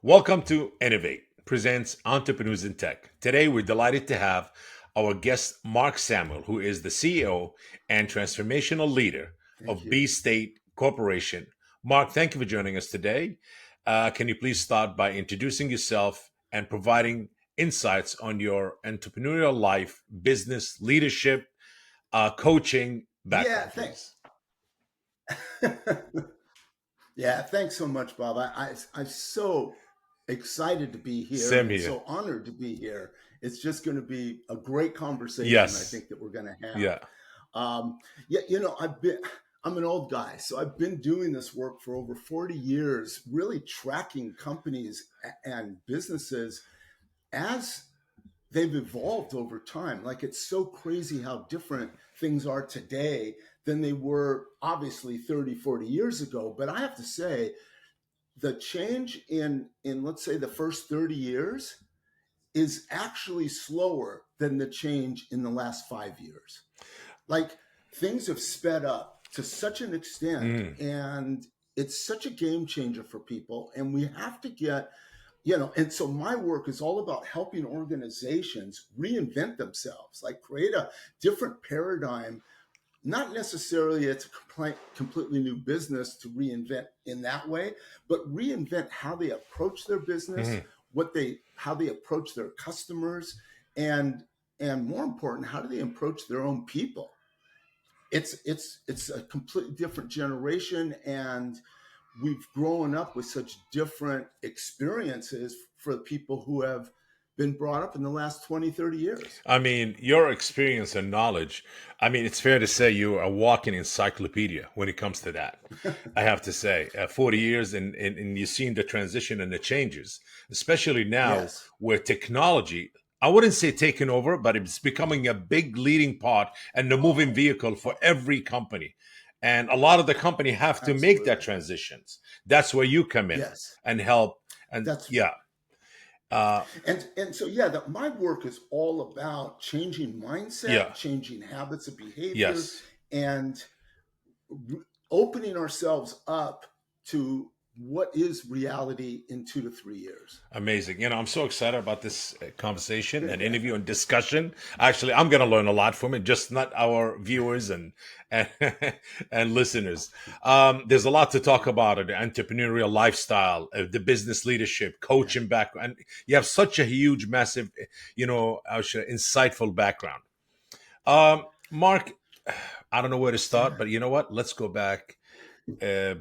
Welcome to Innovate, presents Entrepreneurs in Tech. Today, we're delighted to have our guest, Mark Samuel, who is the CEO and transformational leader Thank of you. B State Corporation. Mark, thank you for joining us today. Can you please start by introducing yourself and providing insights on your entrepreneurial life, business, leadership, coaching Yeah, background, thanks. please? Yeah, thanks so much, Bob. I'm so excited to be here Same and here. so honored to be here. It's just going to be a great conversation, I Yes. think, that we're going to have. Yeah. Yeah, I'm an old guy, so I've been doing this work for over 40 years, really tracking companies and businesses as they've evolved over time. Like it's so crazy how different things are today than they were obviously 30, 40 years ago. But I have to say, the change in let's say the first 30 years is actually slower than the change in the last 5 years. Like things have sped up to such an extent, Mm. and it's such a game changer for people. And we have to get and so my work is all about helping organizations reinvent themselves, like create a different paradigm. Not necessarily it's a completely new business to reinvent in that way, but reinvent how they approach their business, Mhm. how they approach their customers, and and more important, how do they approach their own people. It's a completely different generation, and we've grown up with such different experiences for the people who have been brought up in the last 20, 30 years. I mean, your experience and knowledge, I mean, it's fair to say you are a walking encyclopedia when it comes to that. I have to say, 40 years and you've seen the transition and the changes, especially now Yes, where technology, I wouldn't say taking over, but it's becoming a big leading part and the moving vehicle for every company. And a lot of the company have to make that absolutely. transitions. That's where you come in Yes. and help. And That's yeah, uh, and so yeah, that my work is all about changing mindset, yeah, changing habits of behavior, yes. and opening ourselves up to what is reality in 2 to 3 years. Amazing. I'm so excited about this conversation and interview and discussion. Actually, I'm going to learn a lot from it, just not our viewers and, and listeners. There's a lot to talk about the entrepreneurial lifestyle, the business leadership, Yeah. coaching background. And you have such a huge, massive, insightful background. Mark, I don't know where to start, but you know what? Let's go back Yeah.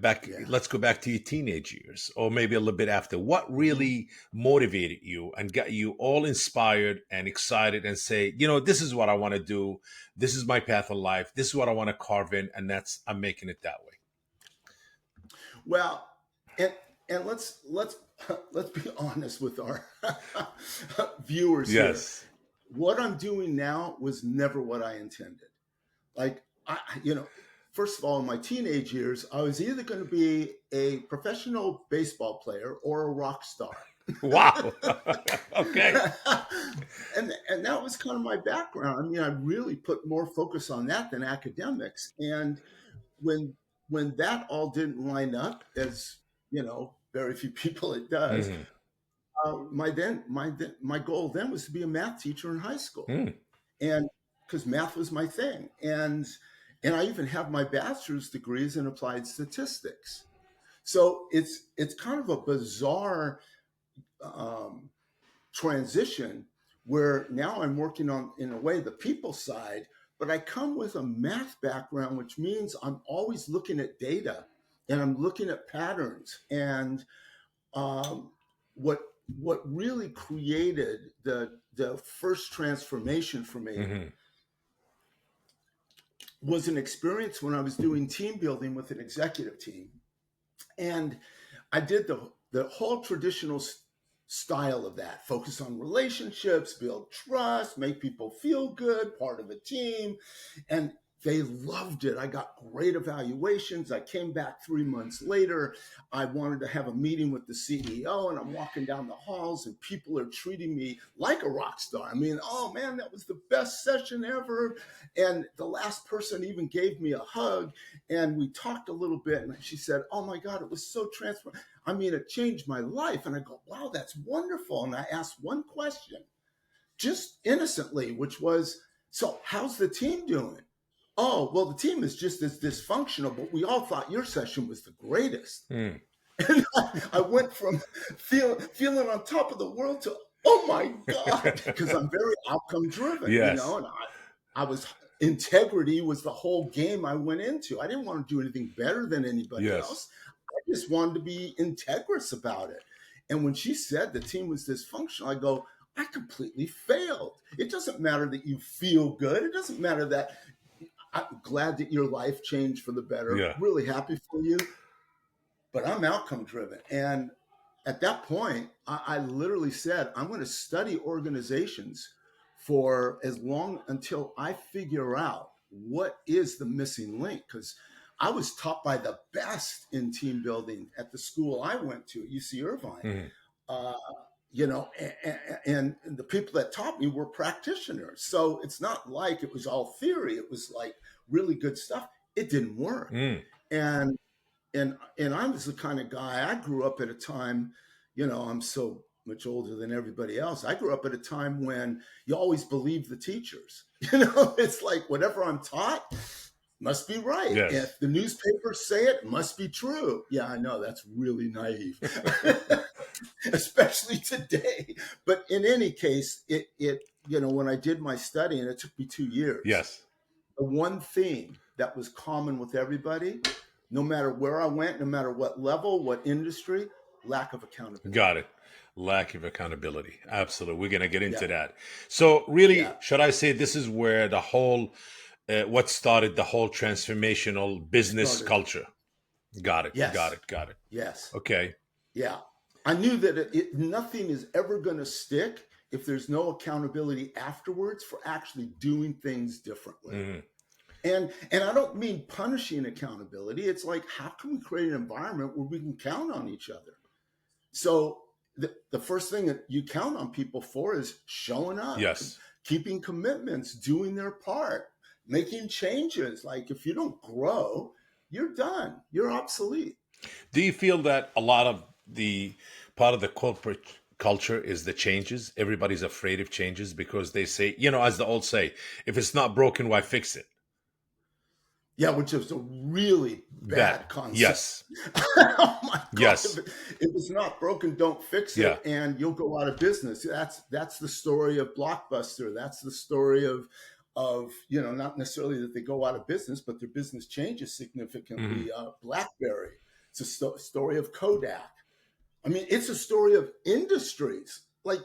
let's go back to your teenage years or maybe a little bit after. What Mhm. really motivated you and got you all inspired and excited and say, this is what I want to do, this is my path of life, this is what I want to carve in, and that's I'm making it that way. Well, and and let's let's be honest with our viewers here. Yes. What I'm doing now was never what I intended. Like first of all, in my teenage years, I was either going to be a professional baseball player or a rock star. Wow. Okay. And that was kind of my background. I mean, I really put more focus on that than academics. And when when that all didn't line up, as very few people it does, Hmm. my goal then was to be a math teacher in high school, Hmm. and because math was my thing, and I even have my bachelor's degrees in applied statistics. So it's kind of a bizarre um, transition where now I'm working on, in a way, the people side, but I come with a math background, which means I'm always looking at data and I'm looking at patterns. And um, what what really created the first transformation for me Hmm. was an experience when I was doing team building with an executive team. And I did the whole traditional style of that: focus on relationships, build trust, make people feel good, part of a team. And They loved it. I got great evaluations. I came back 3 months later. I wanted to have a meeting with the CEO, and I'm walking down the halls, and people are treating me like a rock star. I mean, oh man, that was the best session ever. And the last person even gave me a hug, and we talked a little bit. And she said, "Oh my God, it was so transformational. I mean, it changed my life." And I go, "Wow, that's wonderful." And I asked one question, just innocently, which was, "So, how's the team doing?" "Oh, well, the team is just as dysfunctional, but we all thought your session was the greatest." Mm. And I went from feeling on top of the world to, oh my God, because I'm very outcome driven, Yes. and I was, integrity was the whole game I went into. I didn't want to do anything better than anybody Yes. else. I just wanted to be integrous about it. And when she said the team was dysfunctional, I go, I completely failed. It doesn't matter that you feel good. It doesn't matter that I'm glad that your life changed for the better. Yeah. Really happy for you, but I'm outcome driven. And at that point, I literally said, I'm going to study organizations for as long until I figure out what is the missing link. Because I was taught by the best in team building at the school I went to, UC Irvine. Mhm. Uh, and the people that taught me were practitioners. So it's not like it was all theory. It was like really good stuff. It didn't work. Mm. And and I was the kind of guy, I grew up at a time, I'm so much older than everybody else. I grew up at a time when you always believe the teachers. It's like whatever I'm taught must be right. Yes. If the newspapers say it, it must be true. Yeah, I know that's really naive, especially today. But in any case, when I did my study, and it took me 2 years, Yes. the one theme that was common with everybody, no matter where I went, no matter what level, what industry, lack of accountability. Got it. Lack of accountability. Absolutely. We're going to get into Yeah, that. So, really, yeah. should I say this is where the whole, what started the whole transformational business Started. culture? Got it. Got Yes, it. Got it. yes, Okay. yeah. I knew that nothing is ever going to stick if there's no accountability afterwards for actually doing things differently. Hmm. And I don't mean punishing accountability. It's like, how can we create an environment where we can count on each other? So the first thing that you count on people for is showing up, Yes. keeping commitments, doing their part, making changes. Like if you don't grow, you're done. You're obsolete. Do you feel that a lot of the part of the corporate culture is the changes? Everybody's afraid of changes because they say, as the old say, if it's not broken, why fix it? Yeah, which is a really Bad. bad concept. Yes. Oh my God! Yes. If it's not broken, don't fix Yeah. it, and you'll go out of business. That's the story of Blockbuster. That's the story of not necessarily that they go out of business, but their business changes Hmm. significantly. BlackBerry. It's a story of Kodak. I mean, it's a story of industries. Like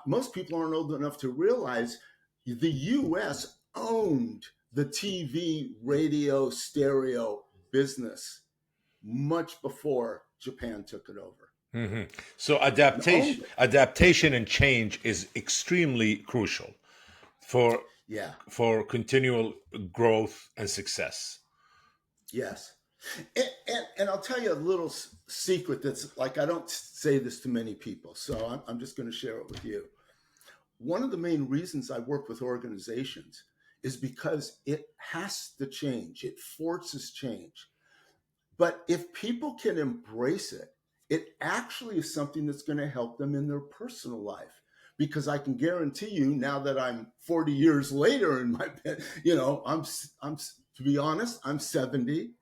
most people aren't old enough to realize the U.S. owned the TV, radio, stereo business much before Japan took it over. Hmm. So Owned adaptation, it. adaptation and change is extremely crucial for Yeah. for continual growth and success. Yes. And I'll tell you a little secret that's like, I don't say this to many people, so I'm just going to share it with you. One of the main reasons I work with organizations is because it has to change. It forces change. But if people can embrace it, it actually is something that's going to help them in their personal life. Because I can guarantee you, now that I'm 40 years later in my, I'm to be honest, I'm 70.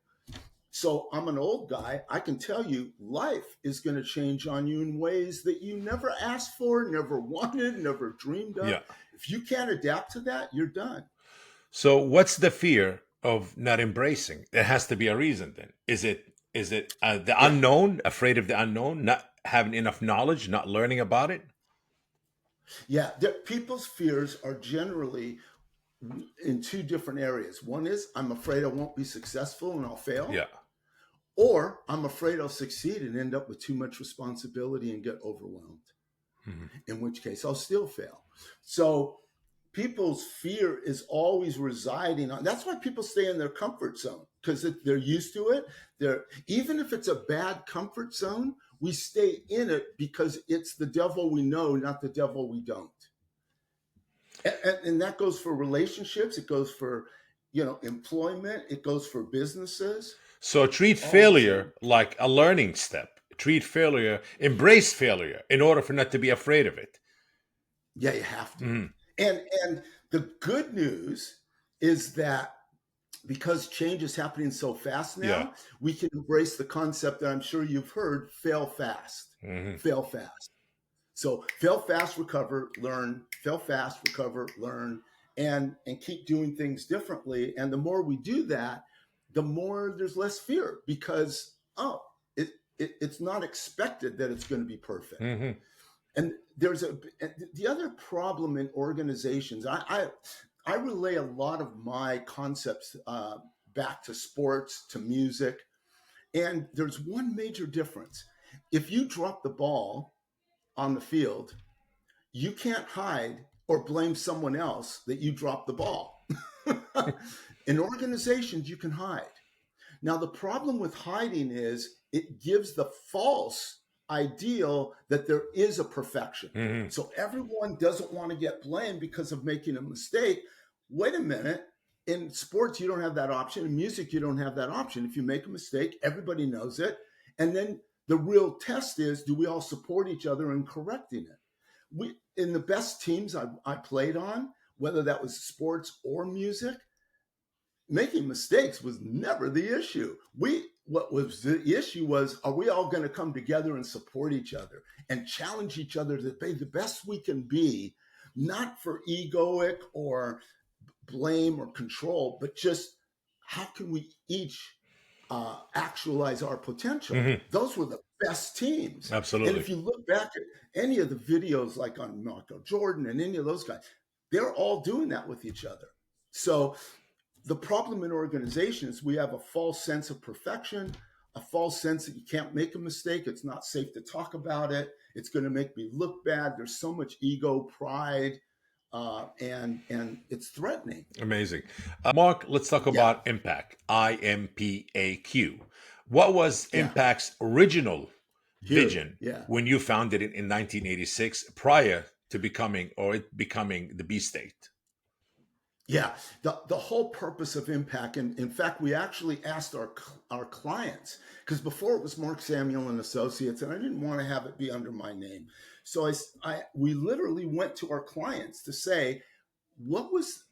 So I'm an old guy. I can tell you, life is going to change on you in ways that you never asked for, never wanted, never dreamed of. Yeah. If you can't adapt to that, you're done. So what's the fear of not embracing? There has to be a reason then. Is it the Yeah. unknown, afraid of the unknown, not having enough knowledge, not learning about it? Yeah. People's fears are generally in two different areas. One is, I'm afraid I won't be successful and I'll fail, Yeah. or I'm afraid I'll succeed and end up with too much responsibility and get overwhelmed, Mhm. in which case I'll still fail. So people's fear is always residing on. That's why people stay in their comfort zone, because they're used to it. They're, even if it's a bad comfort zone, we stay in it because it's the devil we know, not the devil we don't. And that goes for relationships. It goes for, employment. It goes for businesses. So treat All the same. failure like a learning step. Treat failure, embrace failure in order for not to be afraid of it. Yeah, you have to. Mhm. And the good news is that because change is happening so fast Yeah. now, we can embrace the concept that I'm sure you've heard: fail fast. Hmm. Fail fast. So fail fast, recover, learn, fail fast, recover, learn, and keep doing things differently. And the more we do that, the more there's less fear, because it's not expected that it's going to be perfect. Hmm. And there's the other problem in organizations. I relay a lot of my concepts back to sports, to music, and there's one major difference. If you drop the ball on the field, you can't hide or blame someone else that you dropped the ball. In organizations, you can hide. Now, the problem with hiding is it gives the false ideal that there is a perfection. Hmm. So everyone doesn't want to get blamed because of making a mistake. Wait a minute. In sports, you don't have that option. In music, you don't have that option. If you make a mistake, everybody knows it. And then the real test is, do we all support each other in correcting it? We, in the best teams I played on, whether that was sports or music, making mistakes was never the issue. What was the issue was, are we all going to come together and support each other and challenge each other to be the best we can be, not for egoic or blame or control, but just how can we each actualize our potential? Hmm. Those were the best teams. And Absolutely. if you look back at any of the videos, like on Michael Jordan and any of those guys, they're all doing that with each other. So the problem in organizations, we have a false sense of perfection, a false sense that you can't make a mistake. It's not safe to talk about it. It's going to make me look bad. There's so much ego, pride, and it's threatening. Amazing. Mark, let's talk Yeah, about Impact. IMPAQ. What was yeah, Impact's original huge. vision Yeah. when you founded it in 1986, prior to becoming, or it becoming, the B State? Yeah, the whole purpose of Impact, and in fact, we actually asked our clients, because before it was Mark Samuel and Associates, and I didn't want to have it be under my name. So we literally went to our clients to say, what's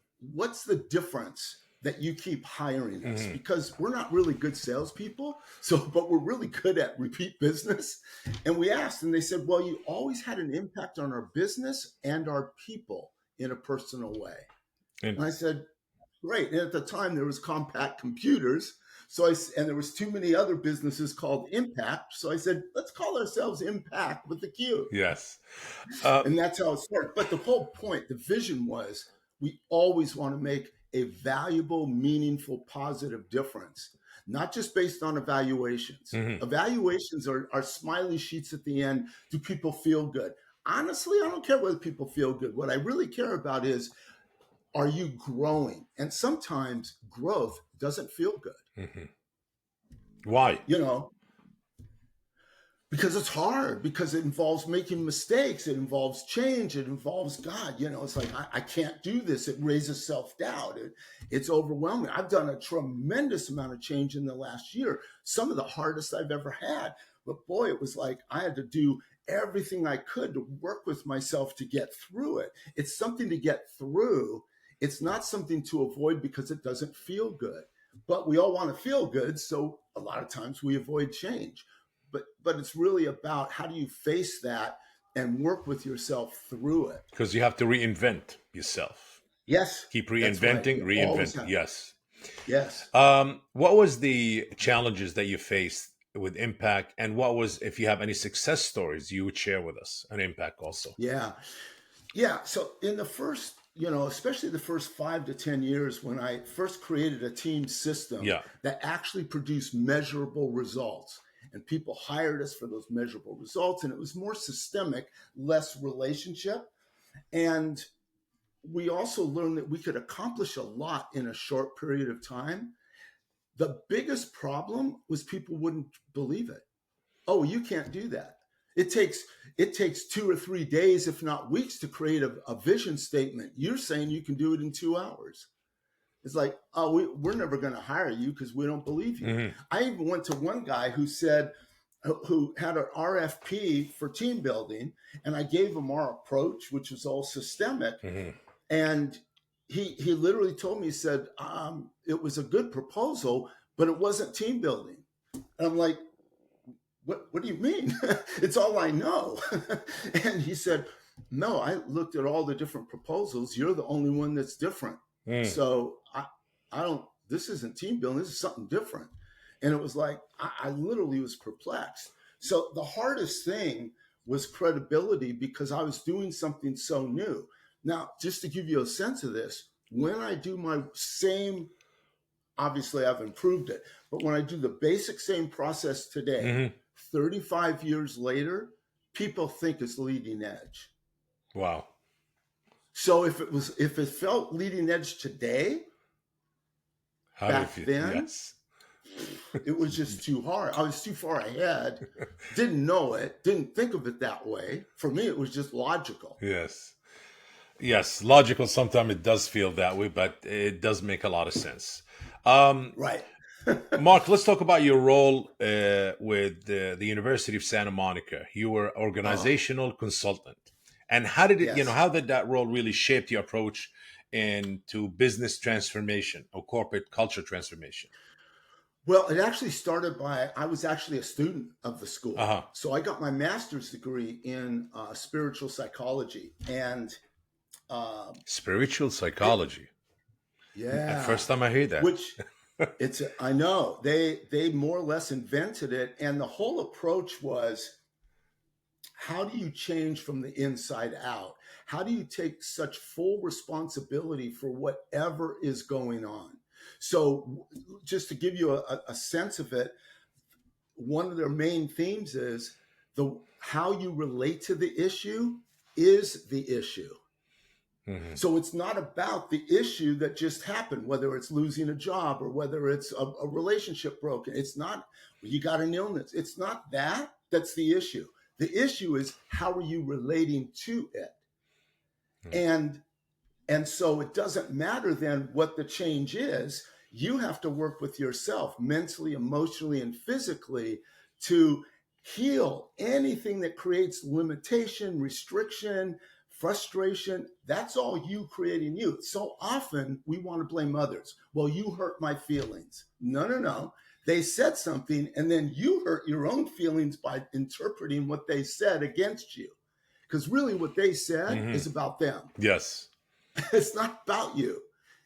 the difference that you keep hiring us? Hmm. Because we're not really good salespeople, so but we're really good at repeat business. And we asked, and they said, well, you always had an impact on our business and our people in a personal way. And And I said, great. And at the time, there was compact computers. And there was too many other businesses called Impact. So I said, let's call ourselves Impact with the Q. yes. Uh, And that's how it started. But the whole point, the vision was, we always want to make a valuable, meaningful, positive difference, not just based on evaluations. mhm. Evaluations are smiley sheets at the end. Do people feel good? Honestly, I don't care whether people feel good. What I really care about is, are you growing? And sometimes growth doesn't feel good, Mhm. Why? you know, because it's hard, because it involves making mistakes, it involves change, it involves God. It's like, I can't do this. It raises self-doubt. It's overwhelming. I've done a tremendous amount of change in the last year, some of the hardest I've ever had. But boy, it was like I had to do everything I could to work with myself to get through it. It's something to get through. It's not something to avoid because it doesn't feel good. But we all want to feel good, so a lot of times we avoid change. But it's really about, how do you face that and work with yourself through it. Because you have to reinvent yourself. Yes, Keep that's right. reinventing, You always reinvent. have. Yes. Yes. What was the challenges that you faced with Impact, and what was, if you have any success stories, you would share with us on Impact also? Yeah. Yeah. So in the first, especially the first 5 to 10 years, when I first created a team system Yeah. that actually produced measurable results, and people hired us for those measurable results, and it was more systemic, less relationship. And we also learned that we could accomplish a lot in a short period of time. The biggest problem was people wouldn't believe it. Oh, you can't do that. It takes it takes 2 or 3 days, if not weeks, to create a vision statement. You're saying you can do it in 2 hours. It's like, oh, we're never going to hire you because we don't believe you. Hmm. I even went to one guy who said, who had an RFP for team building, and I gave him our approach, which was all systemic. Hmm. And he literally told me, he said, it was a good proposal, but it wasn't team building. And I'm like, what do you mean? It's all I know. And he said, no, I looked at all the different proposals. You're the only one that's different. Mm. So I don't, this isn't team building. This is something different. And it was like, I literally was perplexed. So the hardest thing was credibility because I was doing something so new. Now, just to give you a sense of this, when I do my same, obviously I've improved it, but when I do the basic same process today, Hmm. 35 years later, people think it's leading edge. Wow. So if it felt leading edge today, How do you back feel? then, Yes. it was just too hard. I was too far ahead, didn't know it, didn't think of it that way. For me, it was just logical. Yes. Yes. Logical. Sometimes it does feel that way, but it does make a lot of sense. Um, Right. Mark, let's talk about your role with the University of Santa Monica. You were uh, organizational consultant, and how did it? You know, yes. how did that role really shape your approach into business transformation or corporate culture transformation? Well, it actually started by, I was actually a student of the Uh school. huh. So I got my master's degree in spiritual psychology. And Spiritual it, psychology. At yeah, first time I hear that. which I know they more or less invented it. And the whole approach was, how do you change from the inside out? How do you take such full responsibility for whatever is going on? So, just to give you a sense of it, one of their main themes is the how you relate to the issue is the issue. Hmm. So it's not about the issue that just happened, whether it's losing a job or whether it's a relationship broken. It's not, you got an illness. It's not that that's the issue. The issue is, how are you relating to it? And and so it doesn't matter then what the change is. You have to work with yourself mentally, emotionally, and physically to heal anything that creates limitation, restriction, frustration. That's all you creating you. So often we want to blame others. Well, you hurt my feelings. No, no, no. They said something, and then you hurt your own feelings by interpreting what they said against you. Because really, what they said Hmm. is about them. Yes. It's not about you.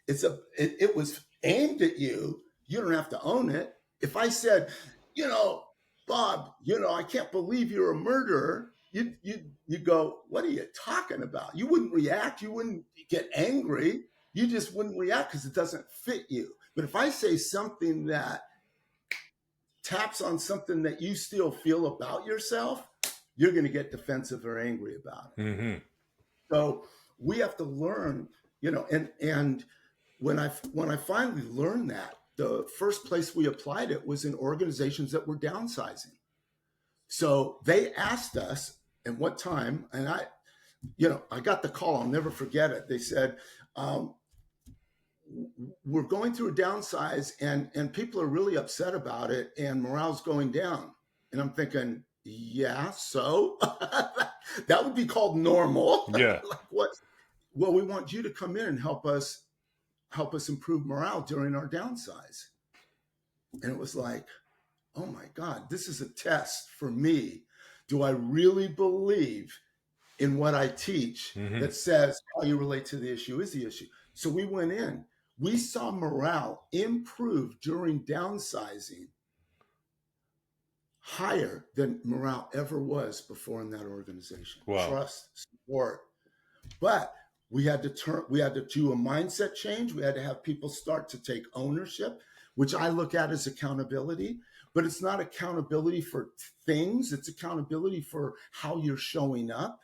It was aimed at you. You don't have to own it. If I said, you know, Bob, I can't believe you're a murderer, you go, what are you talking about? You wouldn't react. You wouldn't get angry. You just wouldn't react because it doesn't fit you. But if I say something that taps on something that you still feel about yourself, you're going to get defensive or angry about it. Hmm. So we have to learn, and when I finally learned that, the first place we applied it was in organizations that were downsizing. So they asked us at what time, and I got the call. I'll never forget it. They said, um, "We're going through a downsize, and people are really upset about it, and morale's going down." And I'm thinking, yeah, so that would be called normal. Yeah. Like what? Well, we want you to come in and help us improve morale during our downsize. And it was like, oh my God, this is a test for me. Do I really believe in what I teach Hmm. that says how you relate to the issue is the issue? So we went in, we saw morale improve during downsizing higher than morale ever was before in that organization. Wow. Trust, support. But we had to do a mindset change. We had to have people start to take ownership, which I look at as accountability. But it's not accountability for things, it's accountability for how you're showing up.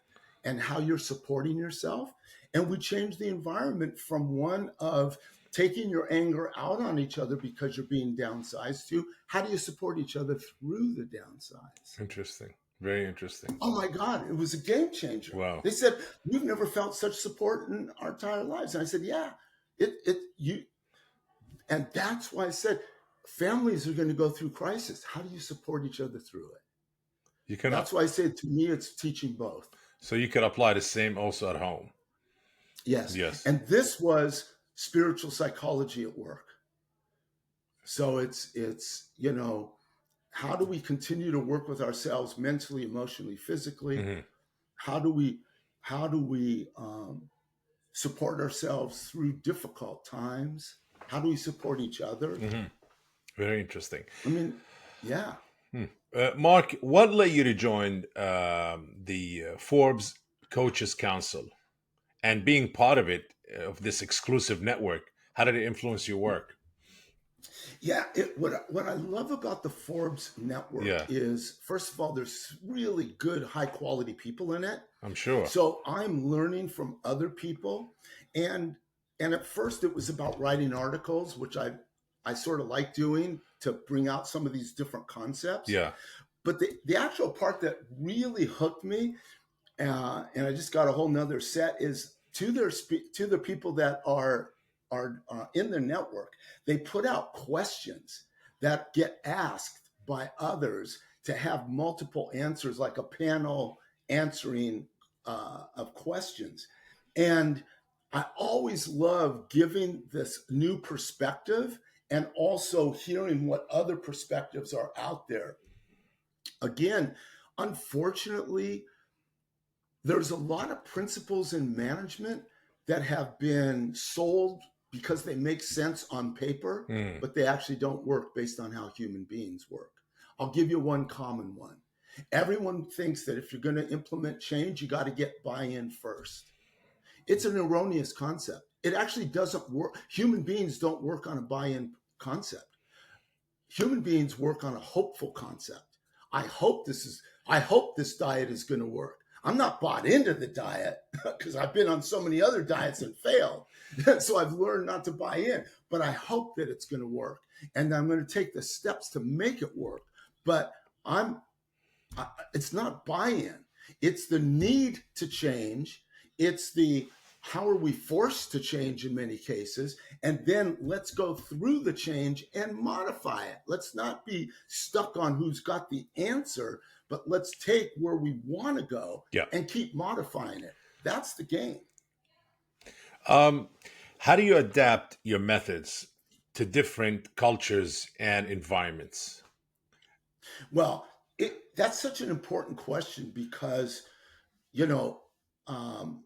and how you're supporting yourself. And we change the environment from one of taking your anger out on each other because you're being downsized to how do you support each other through the downsize. Interesting. Very interesting. Oh my God, it was a game changer. Wow. They said, we've never felt such support in our entire lives. And I said, yeah, you, and that's why I said, families are going to go through crisis. How do you support each other through it? You can That's why I say to me, it's teaching both. so you can apply the same also at home. Yes. Yes. And this was spiritual psychology at work. So it's, how do we continue to work with ourselves mentally, emotionally, physically? Hmm. How do we support ourselves through difficult times? How do we support each other? Hmm. Very interesting. I mean, yeah. Mark, what led you to join the Forbes Coaches Council and being part of it, of this exclusive network? How did it influence your work? Yeah, what I love about the Forbes network Yeah, is, first of all, there's really good, high quality people in it. I'm sure. So I'm learning from other people, and at first it was about writing articles, which I sort of like doing to bring out some of these different concepts. Yeah. But the actual part that really hooked me, and I just got a whole nother set, is to the people that are in the network. They put out questions that get asked by others to have multiple answers, like a panel answering of questions. And I always love giving this new perspective and also hearing what other perspectives are out there. Again, unfortunately, there's a lot of principles in management that have been sold because they make sense on paper, Mm. but they actually don't work based on how human beings work. I'll give you one common one. Everyone thinks that if you're going to implement change, you got to get buy-in first. It's an erroneous concept. It actually doesn't work. Human beings don't work on a buy-in concept. Human beings work on a hopeful concept. I hope this diet is going to work. I'm not bought into the diet because I've been on so many other diets and failed. So I've learned not to buy in, but I hope that it's going to work. And I'm going to take the steps to make it work. But it's not buy-in. It's the need to change. It's the how are we forced to change in many cases, and then let's go through the change and modify it. Let's not be stuck on who's got the answer, but let's take where we want to go Yeah. and keep modifying it. That's the game. Um, how do you adapt your methods to different cultures and environments? Well, that's such an important question because, you know, um,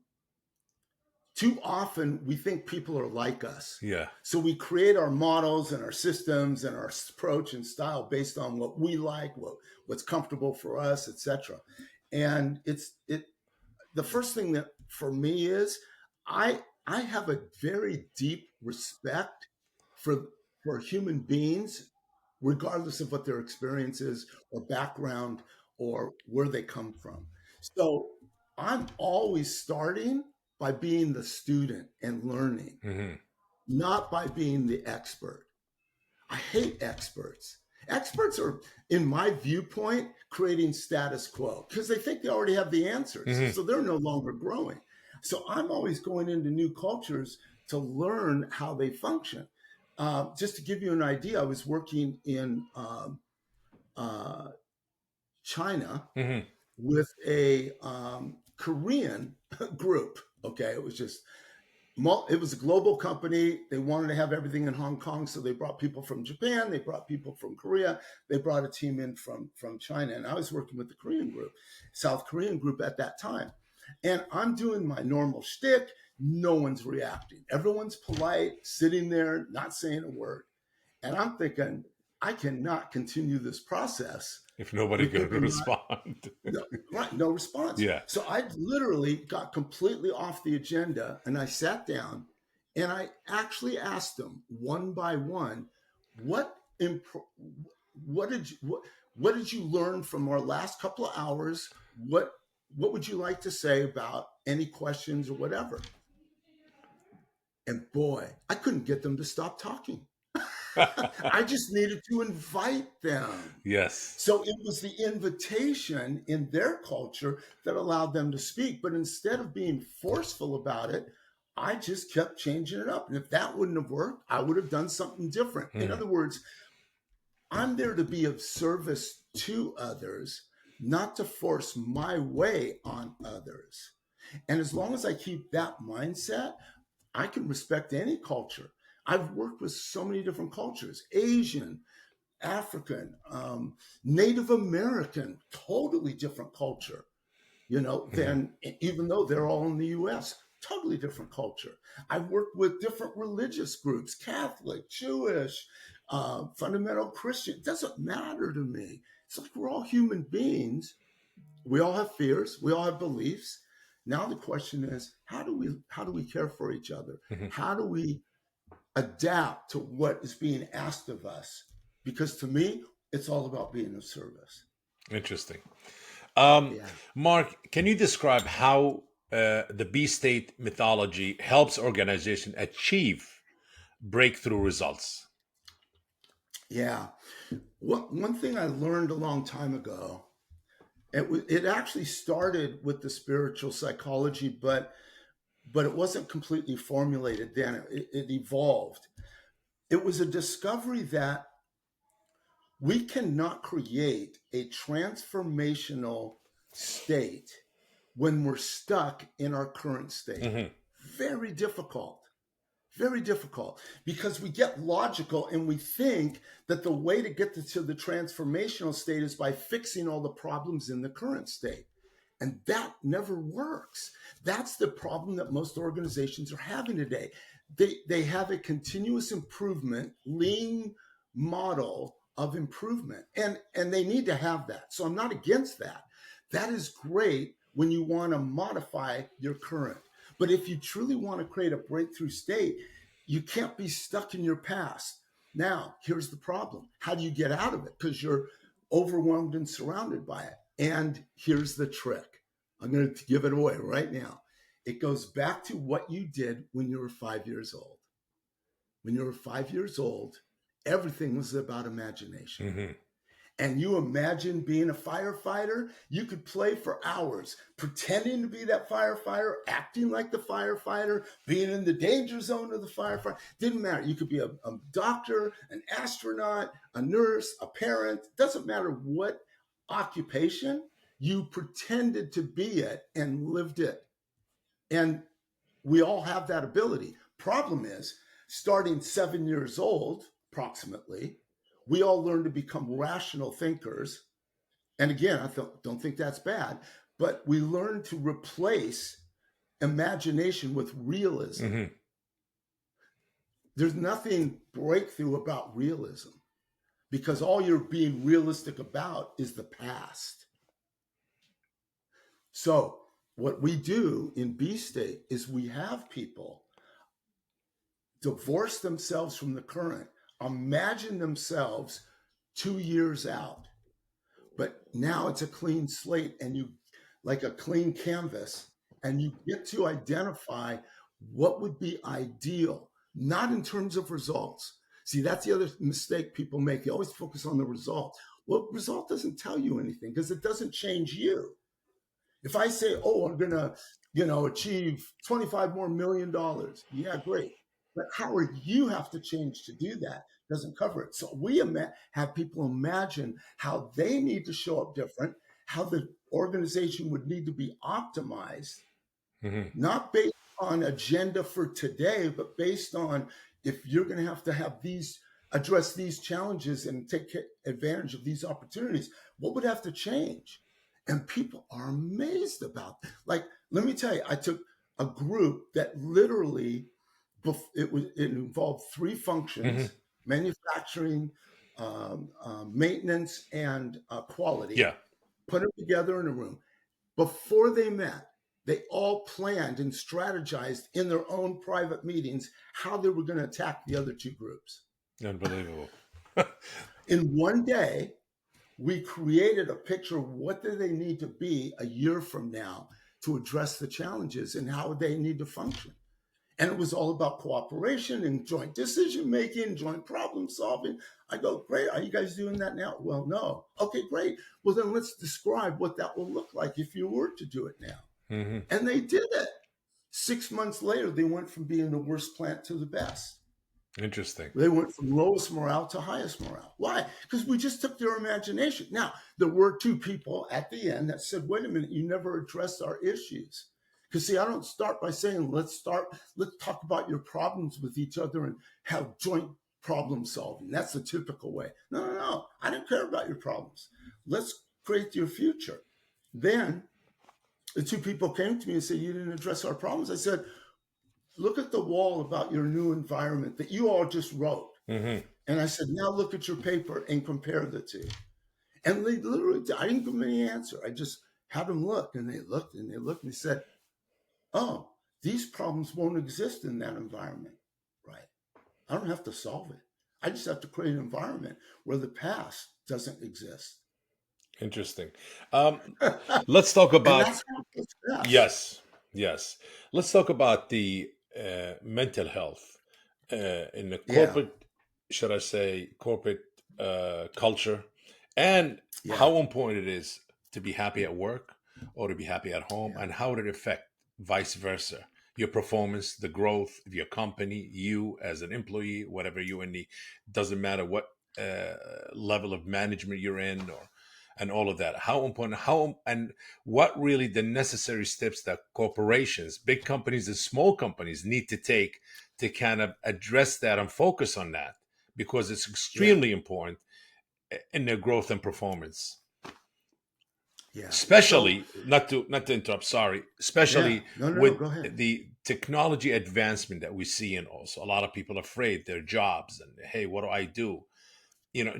too often we think people are like us. Yeah. So we create our models and our systems and our approach and style based on what we like, what's comfortable for us, etc. And the first thing that for me is I have a very deep respect for human beings, regardless of what their experience is or background or where they come from. So I'm always starting by being the student and learning, Hmm. not by being the expert. I hate experts. Experts are, in my viewpoint, creating status quo because they think they already have the answers. Hmm. So they're no longer growing. So I'm always going into new cultures to learn how they function. Just to give you an idea, I was working in uh, China Hmm. with a Korean group. Okay, it was a global company. They wanted to have everything in Hong Kong, so they brought people from Japan, they brought people from Korea, they brought a team in from China, and I was working with the Korean group, South Korean group at that time. And I'm doing my normal shtick. No one's reacting. Everyone's polite, sitting there, not saying a word. And I'm thinking, I cannot continue this process If nobody with could people not respond. no, right, no response. Yeah. So I literally got completely off the agenda and I sat down and I actually asked them one by one, what imp- what did you learn from our last couple of hours? what would you like to say about any questions or whatever? And boy, I couldn't get them to stop talking. I just needed to invite them. Yes. So it was the invitation in their culture that allowed them to speak. But instead of being forceful about it, I just kept changing it up. And if that wouldn't have worked, I would have done something different. In Mhm. other words, I'm there to be of service to others, not to force my way on others. And as long as I keep that mindset, I can respect any culture. I've worked with so many different cultures: Asian, African, Native American, totally different culture, Mhm. than even though they're all in the US, totally different culture. I've worked with different religious groups: Catholic, Jewish, fundamental Christian. It doesn't matter to me. It's like we're all human beings. We all have fears, we all have beliefs. Now the question is, how do we care for each other? Mhm. How do we adapt to what is being asked of us? Because to me, it's all about being of service. Interesting. Um, Yeah. Mark, can you describe how the B state mythology helps organization achieve breakthrough results? Yeah. One thing I learned a long time ago, it actually started with the spiritual psychology, but it wasn't completely formulated then. It evolved. It was a discovery that we cannot create a transformational state when we're stuck in our current state. Hmm. Very difficult. Very difficult, because we get logical and we think that the way to get to the transformational state is by fixing all the problems in the current state. And that never works. That's the problem that most organizations are having today. They have a continuous improvement, lean model of improvement. And they need to have that. So I'm not against that. That is great when you want to modify your current. But if you truly want to create a breakthrough state, you can't be stuck in your past. Now, here's the problem. How do you get out of it? Because you're overwhelmed and surrounded by it. And here's the trick. I'm going to give it away right now. It goes back to what you did when you were 5 years old. When you were 5 years old, everything was about imagination. Hmm. And you imagine being a firefighter, you could play for hours, pretending to be that firefighter, acting like the firefighter, being in the danger zone of the firefighter. Didn't matter. You could be a doctor, an astronaut, a nurse, a parent. Doesn't matter what occupation, you pretended to be it and lived it. And we all have that ability. Problem is, starting 7 years old, approximately, we all learn to become rational thinkers. And again, don't think that's bad, but we learn to replace imagination with realism. Hmm. There's nothing breakthrough about realism, because all you're being realistic about is the past. So, what we do in B State is we have people divorce themselves from the current, imagine themselves 2 years out. But now it's a clean slate, and you, like a clean canvas, and you get to identify what would be ideal, not in terms of results. See, that's the other mistake people make. They always focus on the result. Well, result doesn't tell you anything because it doesn't change you. If I say, "Oh, I'm gonna, achieve $25 more million," yeah, great. But how are you have to change to do that? Doesn't cover it. So we have people imagine how they need to show up different, how the organization would need to be optimized, Hmm. not based on agenda for today, but based on, if you're going to have these, address these challenges and take advantage of these opportunities, what would have to change? And people are amazed about that. Like, let me tell you, I took a group that literally, it involved three Hmm. functions: manufacturing, maintenance, and quality. Yeah. Put them together in a room. Before they met, they all planned and strategized in their own private meetings how they were going to attack the other two groups. Unbelievable. In one day, we created a picture of what do they need to be a year from now to address the challenges and how they need to function. And it was all about cooperation and joint decision making, joint problem solving. I go, great. Are you guys doing that now? Well, no. Okay, great. Well, then let's describe what that will look like if you were to do it now. Hmm. And they did it. 6 months later, they went from being the worst plant to the best. Interesting. They went from lowest morale to highest morale. Why? Because we just took their imagination. Now, there were two people at the end that said, wait a minute, you never addressed our issues. Because see, I don't start by saying, let's talk about your problems with each other and have joint problem solving. That's the typical way. No, no, no. I don't care about your problems. Let's create your future. Then the two people came to me and said, you didn't address our problems. I said, look at the wall about your new environment that you all just wrote. Hmm. And I said, now look at your paper and compare the two. And they literally, I didn't give them any answer. I just had them look, and they looked and they looked and they said, oh, these problems won't exist in that environment. Right. I don't have to solve it. I just have to create an environment where the past doesn't exist. Interesting. Um, let's talk And about, that's how it's best. yes, yes. Let's talk about the mental health in the Yeah. corporate, should I say, corporate culture, and Yeah. how important it is to be happy at work or to be happy at home, Yeah. and how it affect vice versa your performance, the growth of your company, you as an employee, whatever you in the, doesn't matter what uh, level of management you're in, or and all of that. How important, how and what really the necessary steps that corporations, big companies and small companies, need to take to kind of address that and focus on that, because it's Yeah. extremely important in their growth and performance. Yeah. So, Especially, not to interrupt, sorry, yeah. especially No, no, no. with Go ahead. the technology advancement that we see, and also a lot of people are afraid their jobs, and hey, what do I do?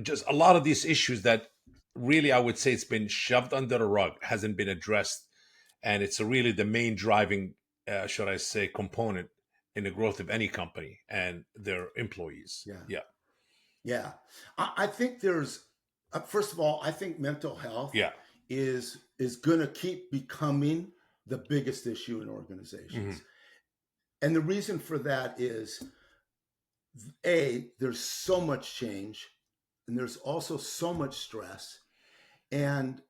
Just a lot of these issues that really, I would say, it's been shoved under the rug, hasn't been addressed, and it's really the main driving, should I say, component in the growth of any company and their employees. Yeah. Yeah, Yeah. I think there's, first of all, I think mental health yeah. is going to keep becoming the biggest issue in Hmm. organizations. And the reason for that is there's so much change and there's also so much stress, and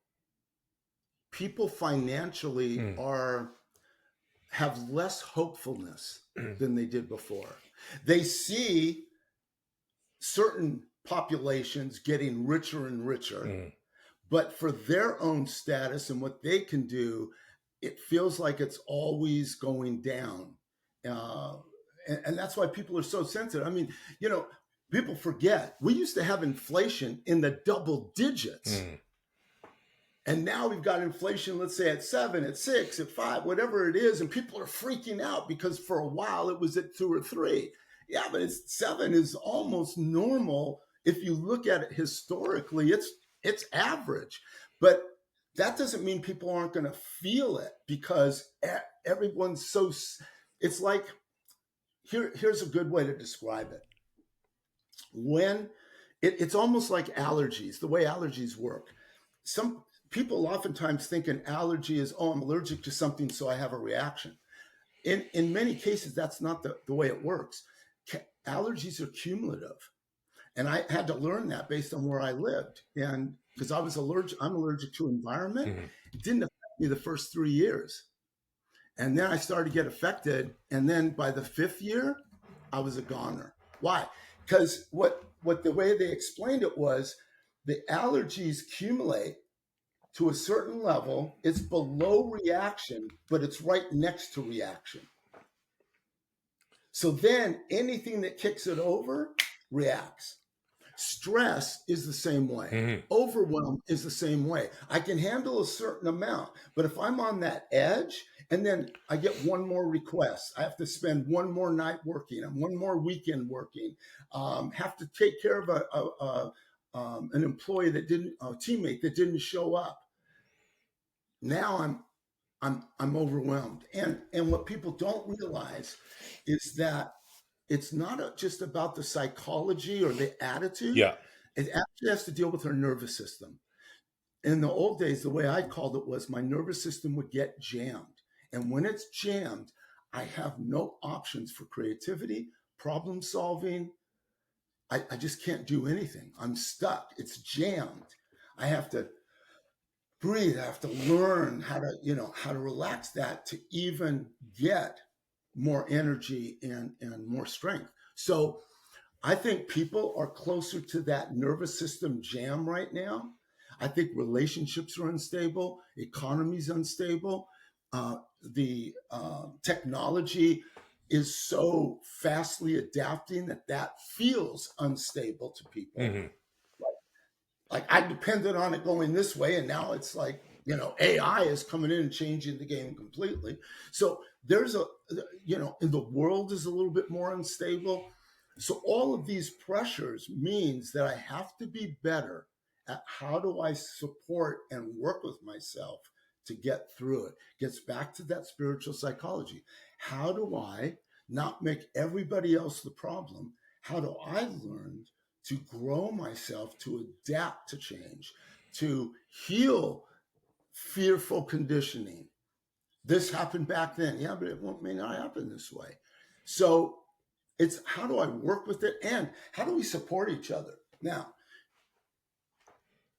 people financially Mm. have less hopefulness than they did before. They see certain populations getting richer and richer, Mm. but for their own status and what they can do, it feels like it's always going down. Uh, and that's why people are so sensitive. I mean, people forget we used to have inflation in the double digits. Mm. And now we've got inflation, let's say at 7, at 6, at 5, whatever it is. And people are freaking out because for a while it was at 2 or 3. Yeah, but 7 is almost normal. If you look at it historically, it's average. But that doesn't mean people aren't going to feel it, because everyone's so, it's like, here's a good way to describe it. When it's almost like allergies, the way allergies work. Some people oftentimes think an allergy is, oh, I'm allergic to something, so I have a reaction. In many cases, that's not the way it works. Allergies are cumulative. And I had to learn that based on where I lived. And because I'm allergic to environment. Mhm. It didn't affect me the first 3 years. And then I started to get affected. And then by the 5th year, I was a goner. Why? Because what the way they explained it was the allergies accumulate to a certain level. It's below reaction, but it's right next to reaction. So then anything that kicks it over reacts. Stress is the same way. Mhm. Overwhelm is the same way. I can handle a certain amount, but if I'm on that edge and then I get one more request, I have to spend one more night working and one more weekend working, have to take care of an employee a teammate that didn't show up. Now I'm overwhelmed. And what people don't realize is that it's not just about the psychology or the attitude. Yeah. It actually has to deal with our nervous system. in the old days, the way I called it was my nervous system would get jammed. And when it's jammed, I have no options for creativity, problem solving. I just can't do anything. I'm stuck. It's jammed. I have to breathe. I have to learn how to, how to relax that to even get more energy and more strength. So I think people are closer to that nervous system jam right now. I think relationships are unstable, economy's unstable, the technology is so fastly adapting that that feels unstable to people. Hmm. Like I depended on it going this way, and now it's like, AI is coming in and changing the game completely. So there's and the world is a little bit more unstable. So all of these pressures means that I have to be better at how do I support and work with myself to get through it. Gets back to that spiritual psychology. How do I not make everybody else the problem? How do I learn to grow myself, to adapt to change, to heal fearful conditioning? This happened back then. Yeah, but it may not happen this way. So it's how do I work with it and how do we support each other? Now,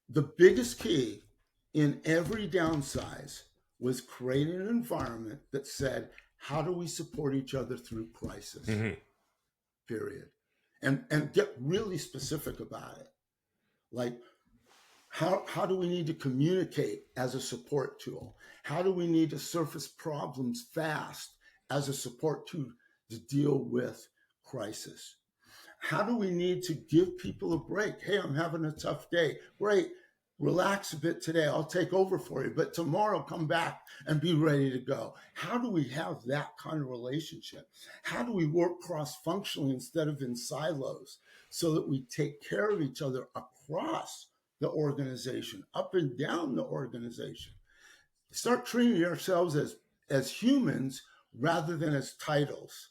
the biggest key in every downsize was creating an environment that said, how do we support each other through crisis? Hmm. Period. And get really specific about it. Like, how do we need to communicate as a support tool? How do we need to surface problems fast as a support tool to deal with crisis? How do we need to give people a break? Hey, I'm having a tough day. Great. Relax a bit today. I'll take over for you. But tomorrow, come back and be ready to go. How do we have that kind of relationship? How do we work cross functionally instead of in silos so that we take care of each other across the organization, up and down the organization? Start treating ourselves as humans rather than as titles.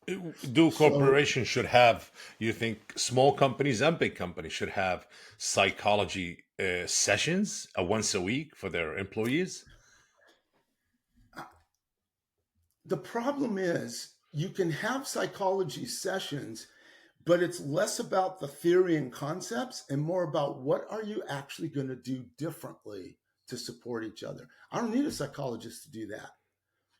Do So corporations should have, you think small companies and big companies should have psychology sessions once a week for their employees? the problem is you can have psychology sessions, but it's less about the theory and concepts and more about what are you actually going to do differently to support each other. I don't need a psychologist to do that.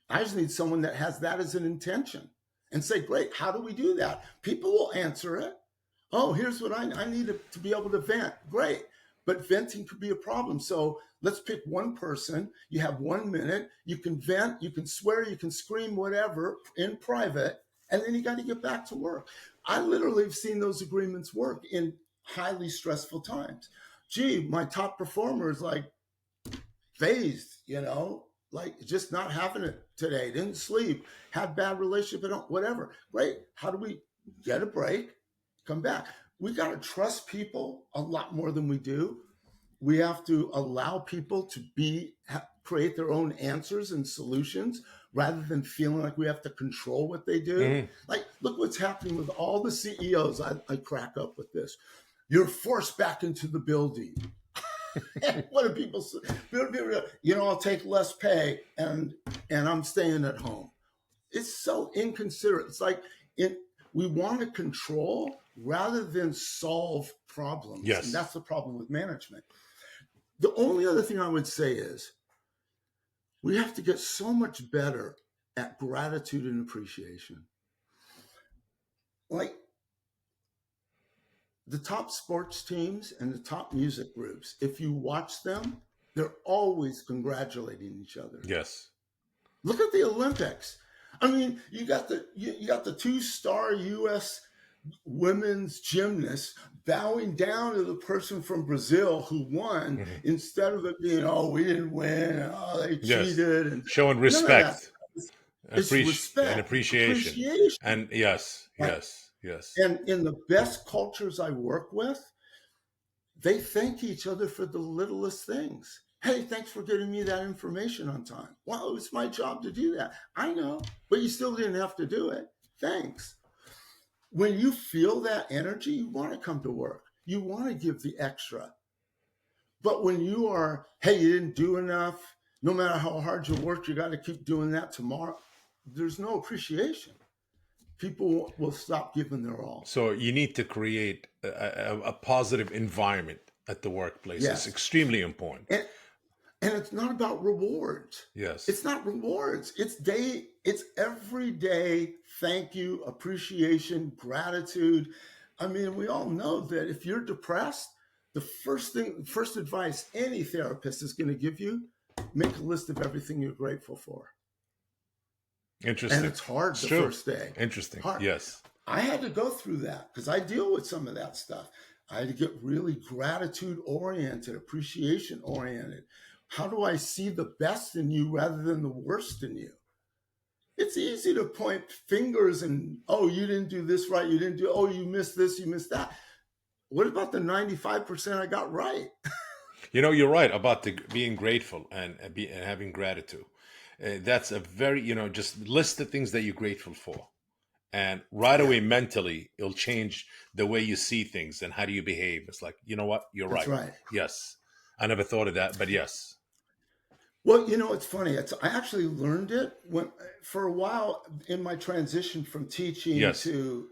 I just need someone that has that as an intention and say, great, how do we do that? People will answer it. Oh, here's what I need to be able to vent. Great. But venting could be a problem. So let's pick one person. You have 1 minute. You can vent, you can swear, you can scream, whatever in private. And then you got to get back to work. I literally have seen those agreements work in highly stressful times. Gee, my top performer is like phased, like just not having it today, didn't sleep, had bad relationship, whatever. Great. How do we get a break, come back? We got to trust people a lot more than we do. We have to allow people to create their own answers and solutions rather than feeling like we have to control what they do. Hmm. Like, look what's happening with all the CEOs. I crack up with this. You're forced back into the building. What do people say? I'll take less pay and I'm staying at home. It's so inconsiderate. It's like we want to control rather than solve problems. And Yes. that's the problem with management. The only other thing I would say is we have to get so much better at gratitude and appreciation. Like the top sports teams and the top music groups, if you watch them, they're always congratulating each other. Yes. Look at the Olympics. I mean, you got the two-star U.S. women's gymnast bowing down to the person from Brazil who won Hmm. instead of it being, oh, we didn't win, oh, they Yes. cheated, and Showing none of that. respect, It's and respect, appreciation. appreciation. And yes, Right? yes, yes. And in the best cultures I work with, they thank each other for the littlest things. Hey, thanks for getting me that information on time. Well, it's my job to do that. I know, but you still didn't have to do it. Thanks. When you feel that energy, you want to come to work. You want to give the extra. But when you are, hey, you didn't do enough, no matter how hard you work, you got to keep doing that tomorrow. There's no appreciation. People will stop giving their all. So you need to create a positive environment at the workplace. It's Yes. extremely important. And and it's not about rewards. Yes. It's not rewards. It's everyday thank you, appreciation, gratitude. I mean, we all know that if you're depressed, the first advice any therapist is going to give you, make a list of everything you're grateful for. And Interesting. it's hard It's the true. first day. Interesting. Hard. Yes. I had to go through that because I deal with some of that stuff. I had to get really gratitude oriented, appreciation oriented. How do I see the best in you rather than the worst in you? It's easy to point fingers and, oh, you didn't do this right. You didn't do, oh, you missed this, you missed that. What about the 95% I got right? You know, you're right about being grateful and having gratitude. That's a very, just list the things that you're grateful for. And right Yeah, away, mentally, it'll change the way you see things and how do you behave. It's like, you know what? You're that's right. right. Yes. I never thought of that, but yes. Well, it's funny. I actually learned it for a while in my transition from teaching Yes. to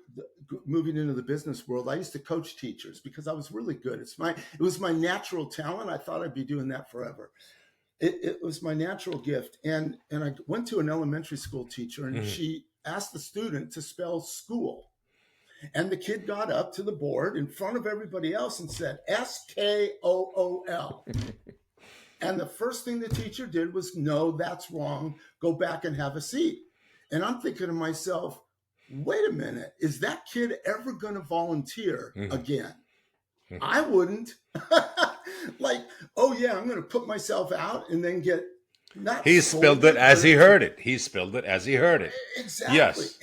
moving into the business world. I used to coach teachers because I was really good. It was my natural talent. I thought I'd be doing that forever. It was my natural gift. And I went to an elementary school teacher, and Hmm. she asked the student to spell school. And the kid got up to the board in front of everybody else and said SKOOL. And the first thing the teacher did was, no, that's wrong. Go back and have a seat. And I'm thinking to myself, wait a minute, is that kid ever going to volunteer Hmm. again? Hmm. I wouldn't. Like, oh, yeah, I'm going to put myself out and then get not He spilled it scolded, as but he heard it. He spilled it as he heard it. exactly. Yes.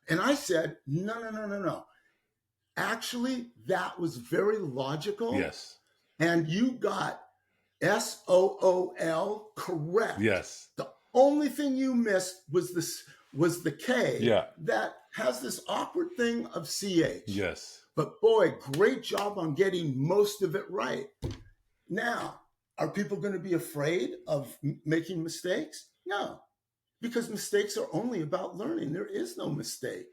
And I said, no, no, no, no, no. Actually, that was very logical. Yes. And you got SOOL correct. Yes. The only thing you missed was the K Yeah. that has this awkward thing of CH. Yes. But boy, great job on getting most of it right. Now, are people going to be afraid of making mistakes? No, because mistakes are only about learning. There is no mistake.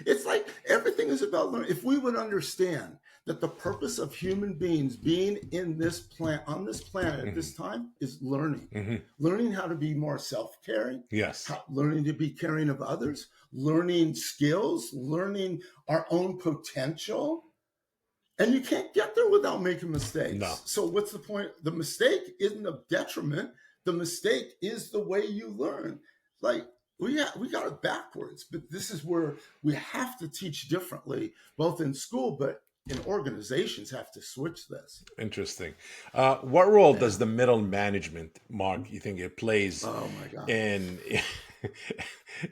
It's like everything is about learning. If we would understand that the purpose of human beings being in this planet, on this planet at Hmm. this time, is learning, Hmm. learning how to be more self-caring, Yes. learning to be caring of others, learning skills, learning our own potential. And you can't get there without making No. mistakes. So what's the point? The mistake isn't a detriment. The mistake is the way you learn. Like we got it backwards, but this is where we have to teach differently, both in school, but in organizations have to switch this. Interesting. What role Yeah. does the middle management, Mark, you think it plays Oh my God. in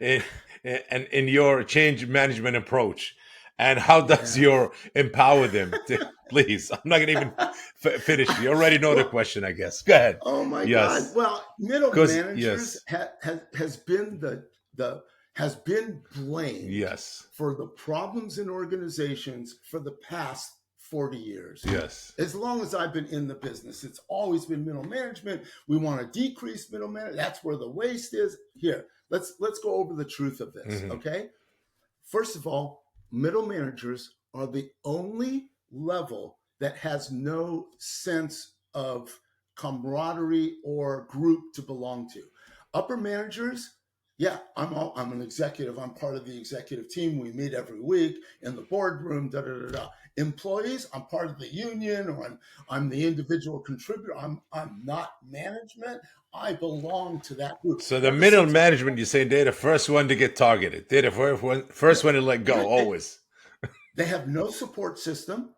in, in your change management approach? And how does Yeah. your empower them to, please? I'm not going to even finish. You already know the Well, question, I guess. Go ahead. oh my God. Yes. Well, middle Because, managers yes. has been the has been blamed Yes. for the problems in organizations for the past 40 years. Yes. As long as I've been in the business, it's always been middle management. We want to decrease middle management. That's where the waste is. Here, let's go over the truth of this, Hmm. okay? First of all, middle managers are the only level that has no sense of camaraderie or group to belong to. Upper managers, yeah, I'm an executive. I'm part of the executive team. We meet every week in the boardroom. Da da da da. Employees, I'm part of the union, or I'm the individual contributor. I'm not management. I belong to that group. So the Never middle sits at the management, you're saying they're the first one to get targeted. They're the first one to let go, yeah, always. they have no support system,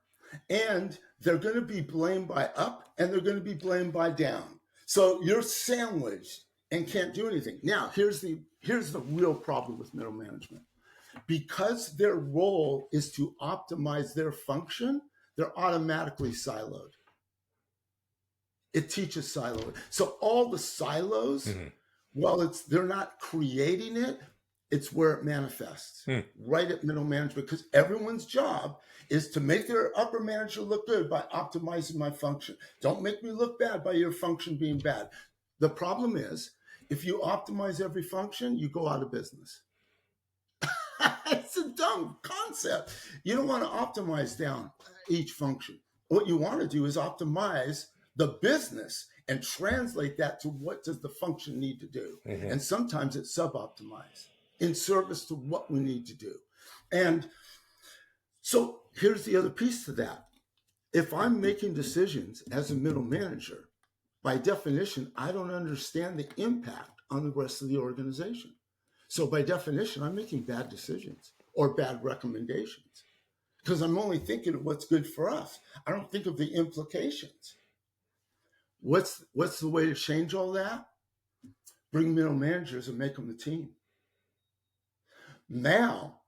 and they're going to be blamed by up and they're going to be blamed by down. So you're sandwiched and can't do anything. Now, here's the real problem with middle management. Because their role is to optimize their function, they're automatically siloed. It teaches siloing. So all the silos, Hmm. while they're not creating it, It's where it manifests, Hmm. right at middle management, because everyone's job is to make their upper manager look good by optimizing my function. Don't make me look bad by your function being bad. The problem is, if you optimize every function, you go out of business. It's a dumb concept. You don't want to optimize down each function. What you want to do is optimize the business and translate that to what does the function need to do. Hmm. And sometimes it's sub-optimized in service to what we need to do. And so here's the other piece to that. If I'm making decisions as a middle manager, by definition, I don't understand the impact on the rest of the organization. So by definition, I'm making bad decisions or bad recommendations because I'm only thinking of what's good for us. I don't think of the implications. What's the way to change all that? Bring middle managers and make them the team. Now,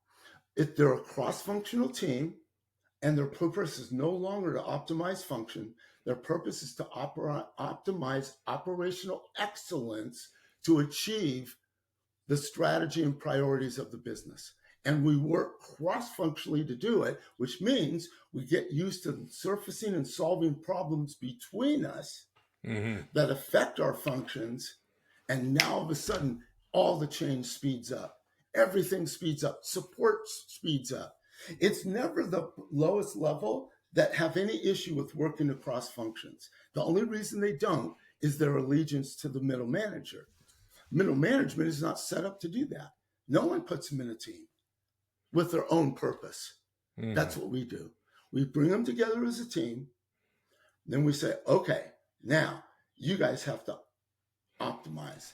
if they're a cross-functional team and their purpose is no longer to optimize function, their purpose is to optimize operational excellence to achieve the strategy and priorities of the business. And we work cross-functionally to do it, which means we get used to surfacing and solving problems between us Hmm. that affect our functions. And now all of a sudden, all the change speeds up. Everything speeds up. Support speeds up. It's never the lowest level that have any issue with working across functions. The only reason they don't is their allegiance to the middle manager. Middle management is not set up to do that. No one puts them in a team with their own purpose. Hmm. That's what we do. We bring them together as a team. Then we say, okay, now you guys have to optimize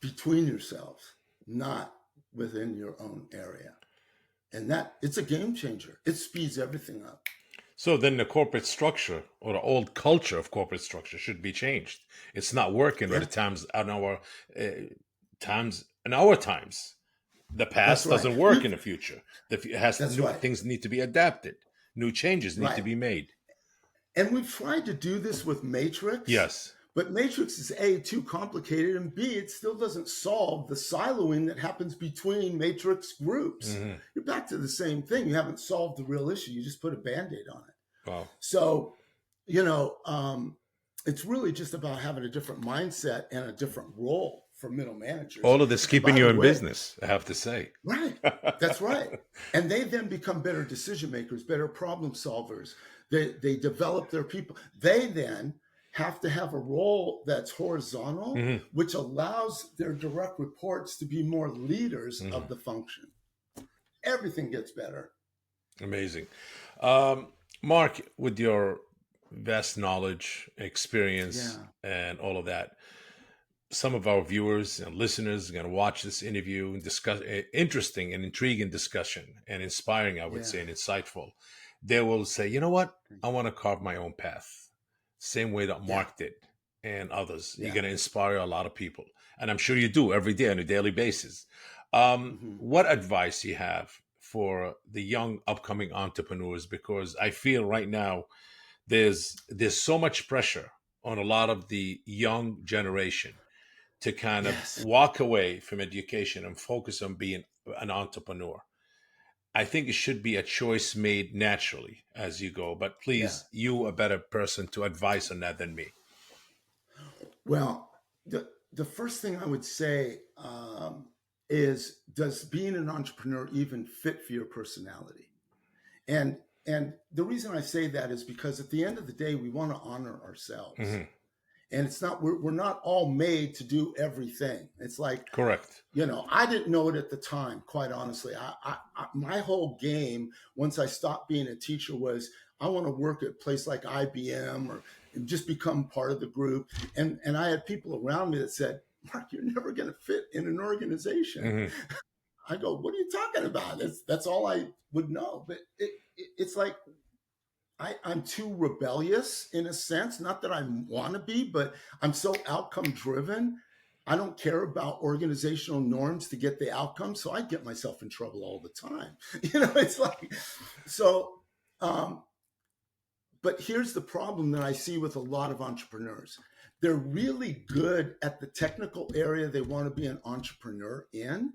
between yourselves, not within your own area. And that it's a game changer. It speeds everything up. So then the corporate structure or the old culture of corporate structure should be changed. It's not working by the Yeah, times uh, in our times. The that's past right. doesn't work in the future. It has That's new right. things need to be adapted. New changes need to Right. be made. And we've tried to do this with Matrix, Yes. but Matrix is A, too complicated, and B, it still doesn't solve the siloing that happens between Matrix groups. Hmm. You're back to the same thing. You haven't solved the real issue. You just put a band aid on it. Wow. So, you know, it's really just about having a different mindset and a different role for middle managers. All of this And keeping by you the in way, business, I have to say. right, that's right. And they then become better decision makers, better problem solvers. They develop their people. They then have to have a role that's horizontal, Hmm. which allows their direct reports to be more leaders Hmm. of the function. Everything gets better. Amazing. Um, Mark, with your vast knowledge, experience, Yeah, and all of that, some of our viewers and listeners are going to watch this interview and discuss interesting and intriguing discussion and inspiring, I would yeah. say, and insightful. They will say, you know what? I want to carve my own path, same way that Yeah, Mark did and others. You're yeah. going to inspire a lot of people. And I'm sure you do every day on a daily basis. Hmm. What advice you have for the young upcoming entrepreneurs? Because I feel right now there's so much pressure on a lot of the young generation to kind of Yes. walk away from education and focus on being an entrepreneur. I think it should be a choice made naturally as you go. But Yeah. please, you a better person to advise on that than me. Well, the first thing I would say is, does being an entrepreneur even fit for your personality? And and the reason I say that is because at the end of the day, we want to honor ourselves, Hmm. and it's not we're not all made to do everything. It's like, Correct. I didn't know it at the time, quite honestly. My whole game, once I stopped being a teacher, was I want to work at a place like IBM or just become part of the group. And I had people around me that said, Mark, you're never going to fit in an organization. Hmm. I go, what are you talking about? That's all I would know. But it's like, I'm too rebellious in a sense. Not that I want to be, but I'm so outcome driven. I don't care about organizational norms to get the outcome. So I get myself in trouble all the time. It's like, so, um, but here's the problem that I see with a lot of entrepreneurs. They're really good at the technical area they want to be an entrepreneur in,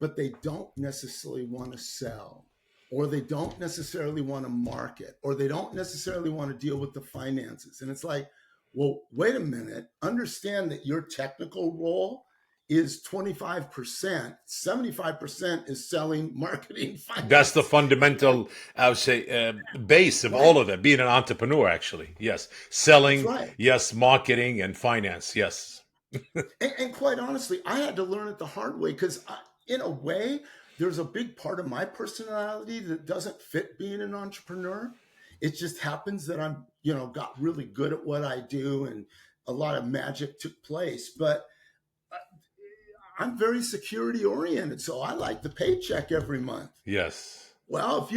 but they don't necessarily want to sell, or they don't necessarily want to market, or they don't necessarily want to deal with the finances. And it's like, well, wait a minute, understand that your technical role is 25%, 75% is selling, marketing, That's the finance. fundamental, I would say, base of all Right. of that. Being an entrepreneur, actually, yes, That's selling, right. yes, marketing and finance, yes, And quite honestly, I had to learn it the hard way because, in a way, there's a big part of my personality that doesn't fit being an entrepreneur. It just happens that I'm, got really good at what I do, and a lot of magic took place. But uh, I'm very security oriented, so I like the paycheck every month. yes, Well,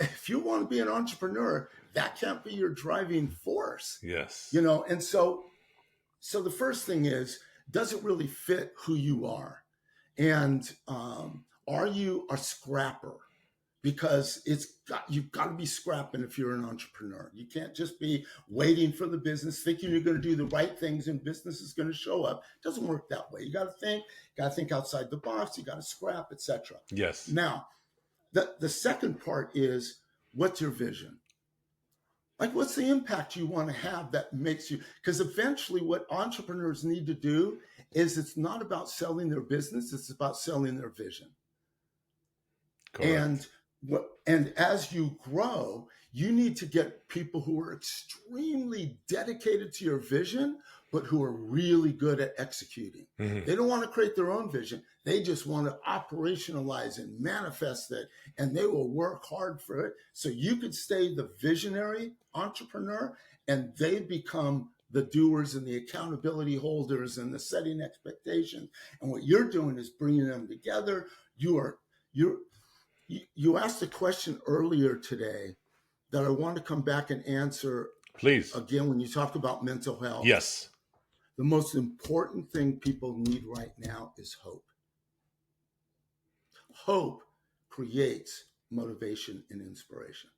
if you want to be an entrepreneur, that can't be your driving force, yes, And so the first thing is, does it really fit who you are? And are you a scrapper? Because you've got to be scrapping if you're an entrepreneur. You can't just be waiting for the business, thinking you're going to do the right things and business is going to show up. It doesn't work that way. You got to think outside the box. You got to scrap, etc. yes, Now, the second part is, what's your vision? Like, what's the impact you want to have that makes you? Because eventually, what entrepreneurs need to do is, it's not about selling their business, it's about selling their vision. And correct. and as you grow, you need to get people who are extremely dedicated to your vision, but who are really good at executing. Hmm. They don't want to create their own vision. They just want to operationalize and manifest it, and they will work hard for it. So you could stay the visionary entrepreneur, and they become the doers and the accountability holders and the setting expectations. And what you're doing is bringing them together. You're you asked a question earlier today that I want to come back and answer Please, again. When you talk about mental health, yes, the most important thing people need right now is hope. Hope creates motivation and inspiration.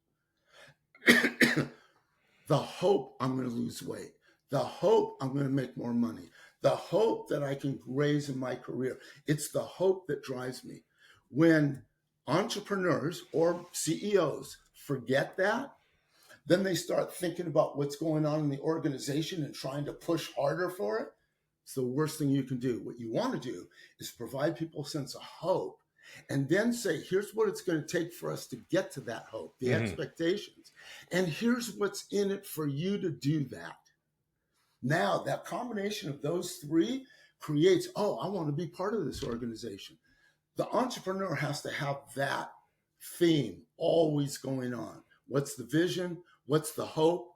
The hope I'm going to lose weight, the hope I'm going to make more money, the hope that I can raise in my career. It's the hope that drives me. When entrepreneurs or CEOs forget that, then they start thinking about what's going on in the organization and trying to push harder for it. It's the worst thing you can do. What you want to do is provide people a sense of hope, and then say, here's what it's going to take for us to get to that hope, the hmm expectations. And here's what's in it for you to do that. Now, that combination of those three creates, oh, I want to be part of this organization. The entrepreneur has to have that theme always going on. What's the vision? What's the hope?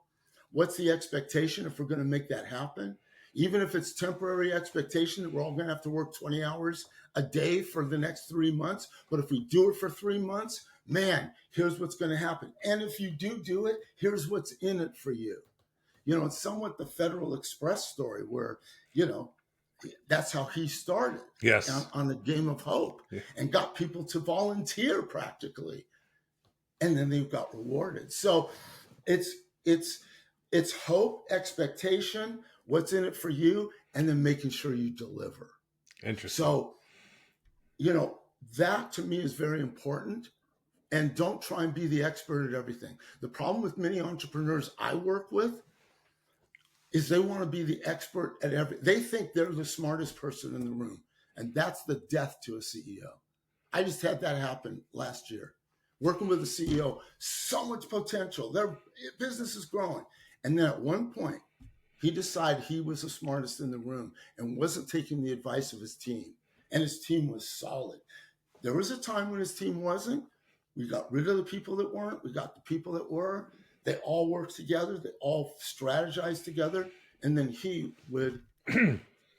What's the expectation if we're going to make that happen? Even if it's temporary expectation that we're all going to have to work 20 hours a day for the next 3 months. But if we do it for 3 months, man, here's what's going to happen. And if you do it, here's what's in it for you. It's somewhat the Federal Express story where, you know, that's how he started yes, on the game of hope, yeah. and got people to volunteer practically, and then they got rewarded. So it's it's it's hope, expectation, what's in it for you, and then making sure you deliver. Interesting. So, you know, that to me is very important. And don't try and be the expert at everything. The problem with many entrepreneurs I work with is they want to be the expert at every. They think they're the smartest person in the room, and that's the death to a CEO. I just had that happen last year. Working with a CEO, so much potential. Their business is growing, and then at one point, he decided he was the smartest in the room and wasn't taking the advice of his team. And his team was solid. There was a time when his team wasn't. We got rid of the people that weren't. We got the people that were. They all worked together. They all strategized together. And then he would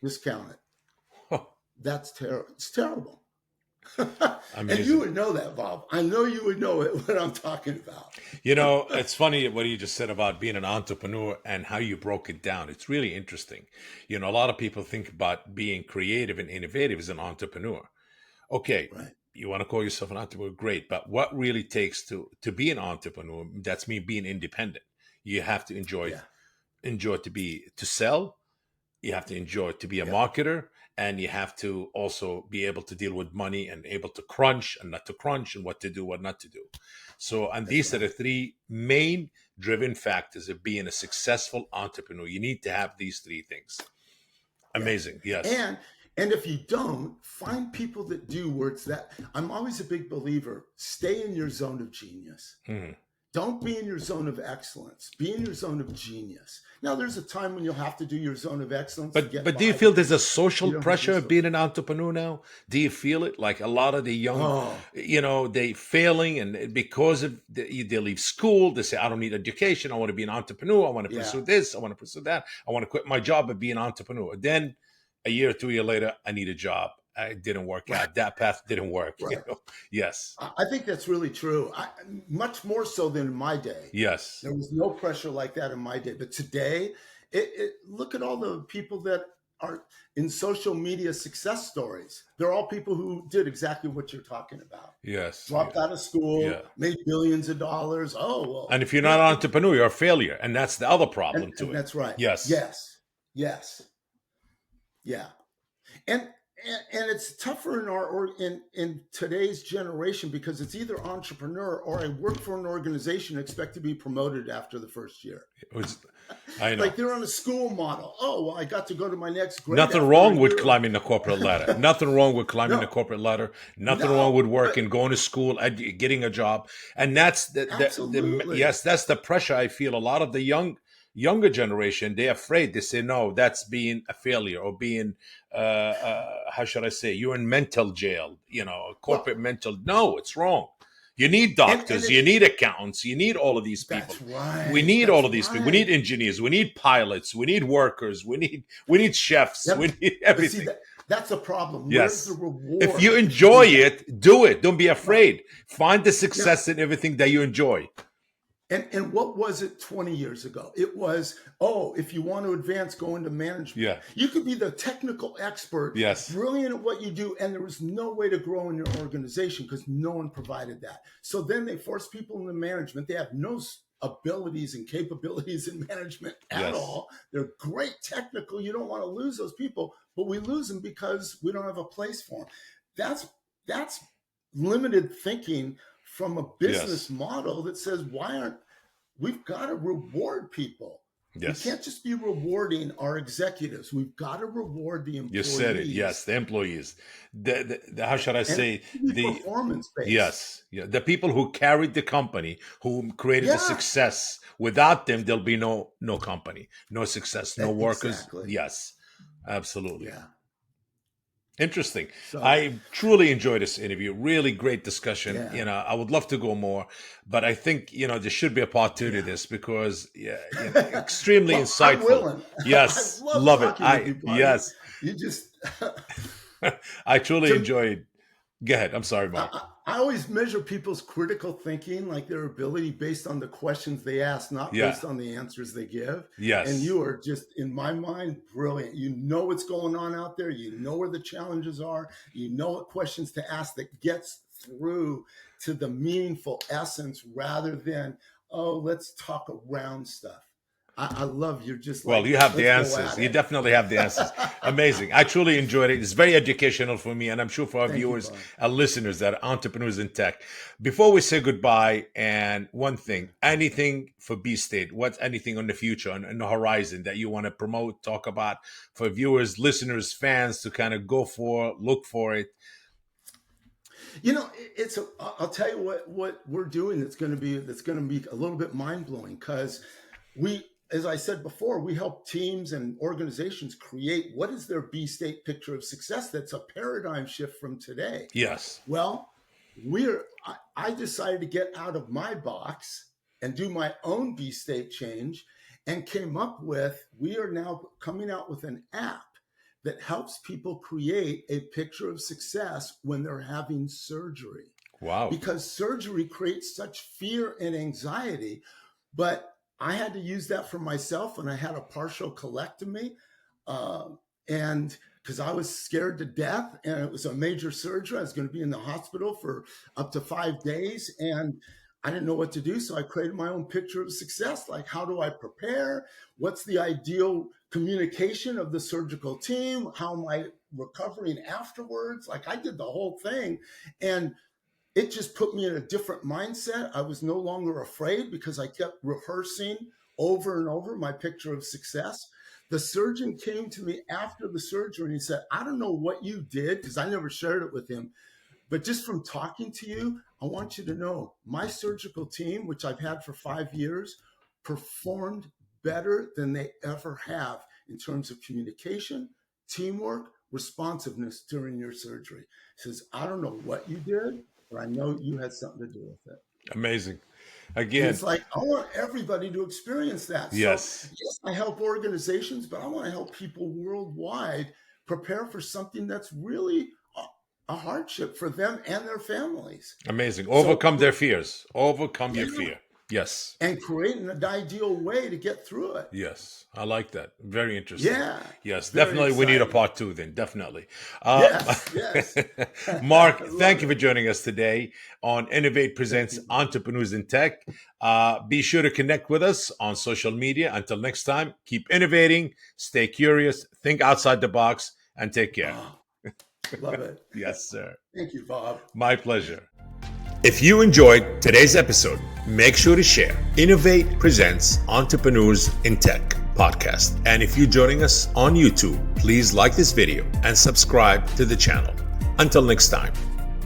discount it. That's terrible. It's terrible. And you Amazing. would know that, Bob. I know you would know it, what I'm talking about. It's funny what you just said about being an entrepreneur and how you broke it down. It's really interesting. A lot of people think about being creative and innovative as an entrepreneur. Okay, Right. you want to call yourself an entrepreneur, great. But what really takes to be an entrepreneur? That's me being independent. You have to enjoy Yeah. enjoy to sell, You have to enjoy it to be a Yep. marketer, and you have to also be able to deal with money and able to crunch and not to crunch and what to do, what not to do. So, and That's these are the right. three main driven factors of being a successful entrepreneur. You need to have these three things. Yes. Amazing. Yes. And and if you don't, find people that do where it's that. I'm always a big believer, stay in your zone of genius. Mhm. Don't be in your zone of excellence. Be in your zone of genius. Now, there's a time when you'll have to do your zone of excellence to get But do you by feel there's because a you social don't have pressure of being resources. an entrepreneur now? Do you feel it? Like a lot of the young, Oh, they failing, and because of they leave school, they say, I don't need education. I want to be an entrepreneur. I want to yeah. pursue this. I want to pursue that. I want to quit my job and be an entrepreneur. Then a year or 2 year later, I need a job. It didn't work Right. out. That path didn't work. Right. Yes. I think that's really true. Much more so than in my day. Yes. There was no pressure like that in my day. But today, look at all the people that are in social media success stories. They're all people who did exactly what you're talking about. Yes. Yeah. Dropped out of school, Yeah. made billions of dollars. Oh, well, And if you're not an entrepreneur, you're a failure. And that's the other problem to and it. that's right. Yes. Yes. Yes. Yeah. and and it's tougher in our or in today's generation because it's either entrepreneur or I work for an organization and expect to be promoted after the first year. It was, I know. Like they're on a school model. Oh, well, I got to go to my next grade Nothing after a wrong with year climbing the corporate ladder. of Nothing wrong with climbing the no, corporate ladder. Nothing wrong no, with but working, going to school, getting a job. And that's the absolutely. yes, that's the pressure I feel. A lot of the younger generation, they're afraid. They say, no, that's being a failure or being, how should I say, you're in mental jail, Well, corporate mental. No, it's wrong. You need and doctors, you it's need accountants, you need all of these people. that's We right. need That's all of these people. We right. need engineers, we need pilots, we need workers, we need chefs, we Yep. need But see everything. that's a problem. Where's the Yes. If you reward if you enjoy do that? it, do it. Don't be Right. afraid. Find the Yeah. success in everything that you enjoy. And what was it 20 years ago? It was, oh, if you want to advance, go into management. Yeah. You could be the technical expert, Yes. brilliant at what you do, and there was no way to grow in your organization because no one provided that. So then they force people into management. They have no abilities and capabilities in management at Yes. all. They're great technical. You don't want to lose those people, but we lose them because we don't have a place for them. That's limited thinking from a business Yes. model that says why aren't we've got to reward people. We Yes. can't just be rewarding our executives. We've got to reward the You said it. employees, Yes. The employees. How should I and it say? has to be The performance based. Yes. Yeah. The people who carried the company, who created the Yeah, success. Without them, there'll be no company, no success, no workers. exactly. Yes. Absolutely. Yeah. Interesting. So I truly enjoyed this interview. Really great discussion. yeah, I would love to go more, but I think there should be a part two to yeah. this because yeah, extremely Well, I'm insightful. willing. I Yes, love love it. talking with you, buddy. Yes, You just I truly to enjoyed. Go ahead. I'm sorry, I, Mark. I always measure people's critical thinking, like their ability, based on the questions they ask, not Yeah. based on the answers they give. And Yes. you are just, in my mind, brilliant. You know what's going on out there. You know where the challenges are. You know what questions to ask that gets through to the meaningful essence rather than, oh, let's talk around stuff. I love you're just Well, like, you have the let's go answers. at You it. definitely have the answers. Amazing. I truly enjoyed it. It's very educational for me, and I'm sure for our Thank you, viewers bud. and listeners that are entrepreneurs in tech. Before we say goodbye, and one thing, anything for B State, what's anything on the future, on the horizon that you want to promote, talk about for viewers, listeners, fans to kind of go for, look for it? You know, it's a. I'll tell you what we're doing. That's going to be a little bit mind blowing because we, as I said before, we help teams and organizations create what is their B state picture of success. That's a paradigm shift from today. Yes. Well, I decided to get out of my box and do my own B state change, and came up with. We are now coming out with an app that helps people create a picture of success when they're having surgery Wow. because surgery creates such fear and anxiety. But I had to use that for myself when I had a partial colectomy. And because I was scared to death and it was a major surgery, I was going to be in the hospital for up to 5 days. And I didn't know what to do. So I created my own picture of success. Like, how do I prepare? What's the ideal communication of the surgical team? How am I recovering afterwards? Like, I did the whole thing. And it just put me in a different mindset. I was no longer afraid because I kept rehearsing over and over my picture of success. The surgeon came to me after the surgery and he said, I don't know what you did, because I never shared it with him, but just from talking to you, I want you to know my surgical team, which I've had for 5 years, performed better than they ever have in terms of communication, teamwork, responsiveness during your surgery. He says, I don't know what you did, but I know you had something to do with it. Amazing. And Again, it's like, I want everybody to experience that. yes. So yes, I help organizations, but I want to help people worldwide prepare for something that's really a hardship for them and their families. Amazing. Overcome their fears. Overcome your Yeah. fear. Yes. And creating an ideal way to get through it. Yes. I like that. Very interesting. Yeah. Yes. Very Definitely. We need a exciting. part 2 then. Definitely. Yes. Mark, I love thank you it. for joining us today on Innovate Presents you. Entrepreneurs in Tech. Be sure to connect with us on social media. Until next time, keep innovating, stay curious, think outside the box, and take care. Oh, love it. Yes, sir. Thank you, Bob. My pleasure. If you enjoyed today's episode, make sure to share Innovate Presents Entrepreneurs in Tech podcast. And if you're joining us on YouTube, please like this video and subscribe to the channel. Until next time.